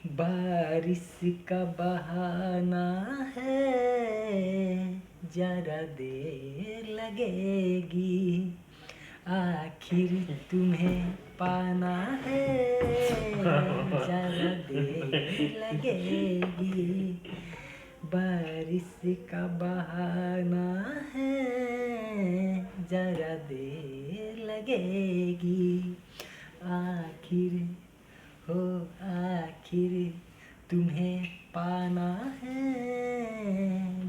बारिश का बहाना है, जरा देर लगेगी, आखिर तुम्हें पाना है, जरा देर लगेगी। बारिश का बहाना है, जरा देर लगेगी, आखिर आखिर तुम्हें पाना है,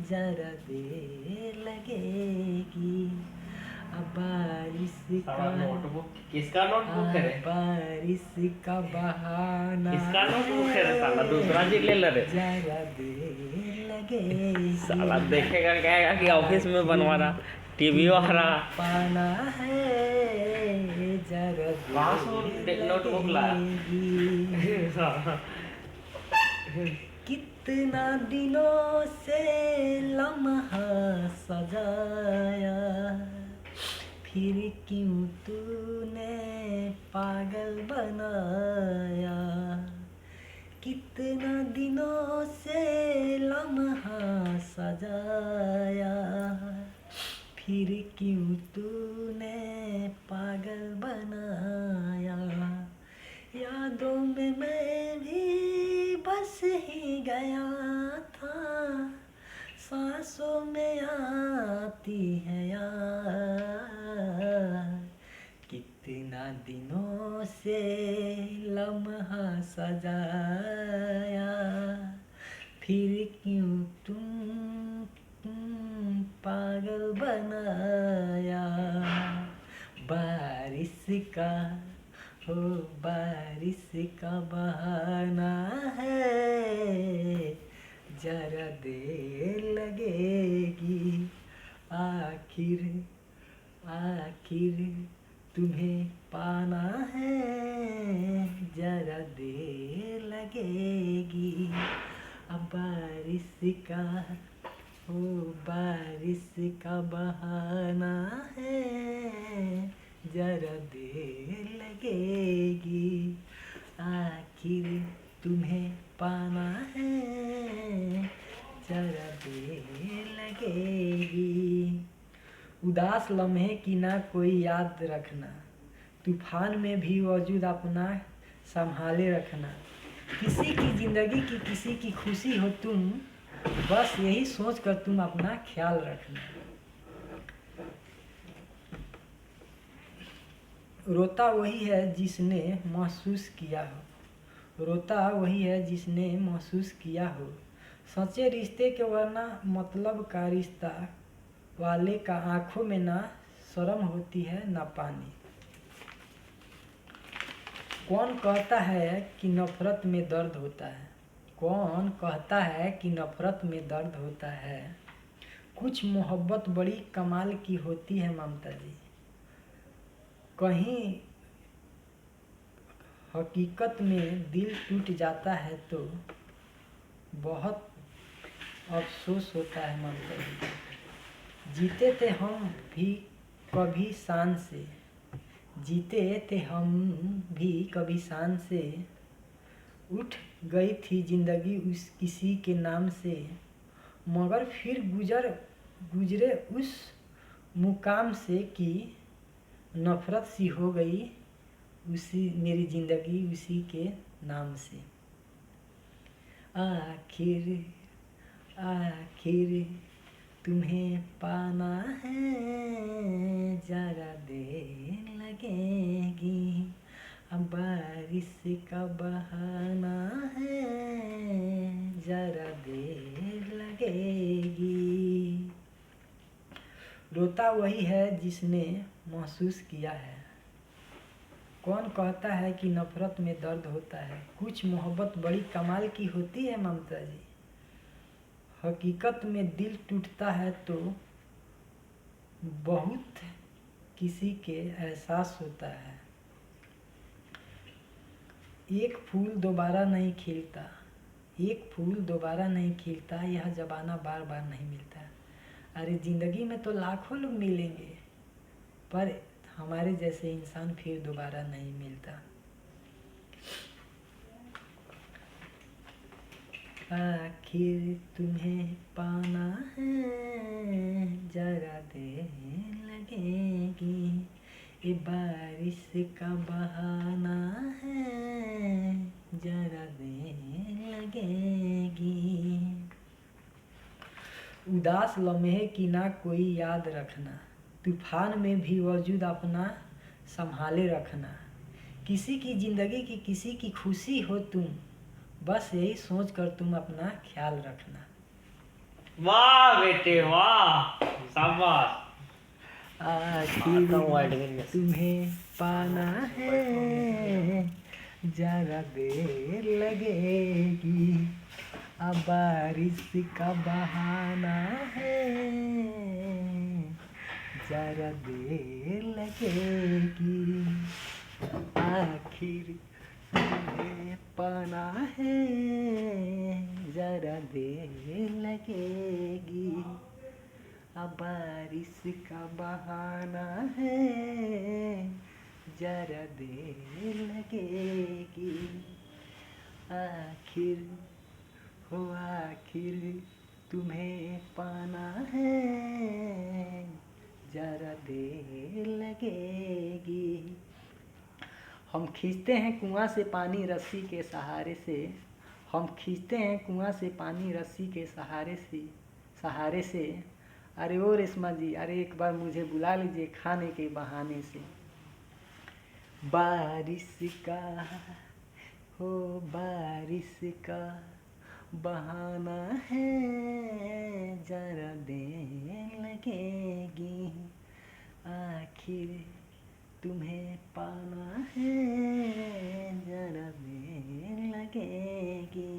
जरा देर लगेगी। अब बारिश का नोटबुक किसका नोटबुक है? बारिश का बहाना किसका नोटबुक है रे साला? दूसरा चीज ले ले रे। जरा देर लगेगी। साला देखेगा कहेगा कि ऑफिस में बनवा रहा, टीवी आ रहा। पाना है, जरा देर नोटबुक लाया। कितना दिनों से लम्हा सजाया, फिर क्यों तूने पागल बनाया। कितना दिनों से लम्हा सजाया, फिर क्यों तूने पागल बनाया। यादों में मैं भी बस ही गया था, सांसों में आती है याद। कितना दिनों से लम्हा सजाया, फिर क्यों तुम पागल बनाया। बारिश का बारिश का बहाना है, जरा देर लगेगी, आखिर तुम्हें पाना है, जरा देर लगेगी। अब बारिश का बहाना है, जरा देर लगेगी, आखिर तुम्हें पाना है, जरा देर लगेगी। उदास लम्हे की ना कोई याद रखना, तूफान में भी वजूद अपना संभाले रखना। किसी की जिंदगी की किसी की खुशी हो तुम, बस यही सोच कर तुम अपना ख्याल रखना। रोता वही है जिसने महसूस किया हो, रोता वही है जिसने महसूस किया हो। सच्चे रिश्ते के वरना मतलब का रिश्ता वाले का आंखों में ना शर्म होती है ना पानी। कौन कहता है कि नफरत में दर्द होता है, कौन कहता है कि नफरत में दर्द होता है। कुछ मोहब्बत बड़ी कमाल की होती है ममता जी, कहीं हकीकत में दिल टूट जाता है तो बहुत अफसोस होता है ममता जी। जीते थे हम भी कभी शान से, जीते थे हम भी कभी शान से, उठ गई थी जिंदगी उस किसी के नाम से, मगर फिर गुजरे उस मुकाम से कि नफरत सी हो गई उसी मेरी जिंदगी उसी के नाम से। आखिर तुम्हें पाना है, जरा देर लगेगी। अब बारिश का बहाना है, जरा देर लगेगी। रोता वही है जिसने महसूस किया है, कौन कहता है कि नफरत में दर्द होता है। कुछ मोहब्बत बड़ी कमाल की होती है ममता जी, हकीकत में दिल टूटता है तो बहुत किसी के एहसास होता है। एक फूल दोबारा नहीं खिलता, एक फूल दोबारा नहीं खिलता, यह ज़माना बार बार नहीं मिलता। अरे ज़िंदगी में तो लाखों लोग मिलेंगे, पर हमारे जैसे इंसान फिर दोबारा नहीं मिलता। आखिर तुम्हें पाना है जरा देर लगेगी, ये बारिश का बहाना है जरा देर लगेगी। उदास लम्हे की ना कोई याद रखना, तूफान में भी वजूद अपना संभाले रखना। किसी की जिंदगी की किसी की खुशी हो तुम, बस यही सोच कर तुम अपना ख्याल रखना। वाह बेटे वाह, शाबाश। आखिर तुम्हें पाना है जरा देर लगेगी, अब बारिश का बहाना है जरा देर लगेगी। आखिर तुम्हें पाना है जरा देर लगेगी, अब बारिश का बहाना है जरा देर लगेगी। आखिर तुम्हें पाना है जरा देर लगेगी। हम खींचते हैं कुआं से पानी रस्सी के सहारे से, हम खींचते हैं कुआं से पानी रस्सी के सहारे से। अरे ओ रेशमा जी, अरे एक बार मुझे बुला लीजिए खाने के बहाने से। बारिश का बहाना है जरा देर लगेगी, आखिर तुम्हें पाना है जरा देर लगेगी।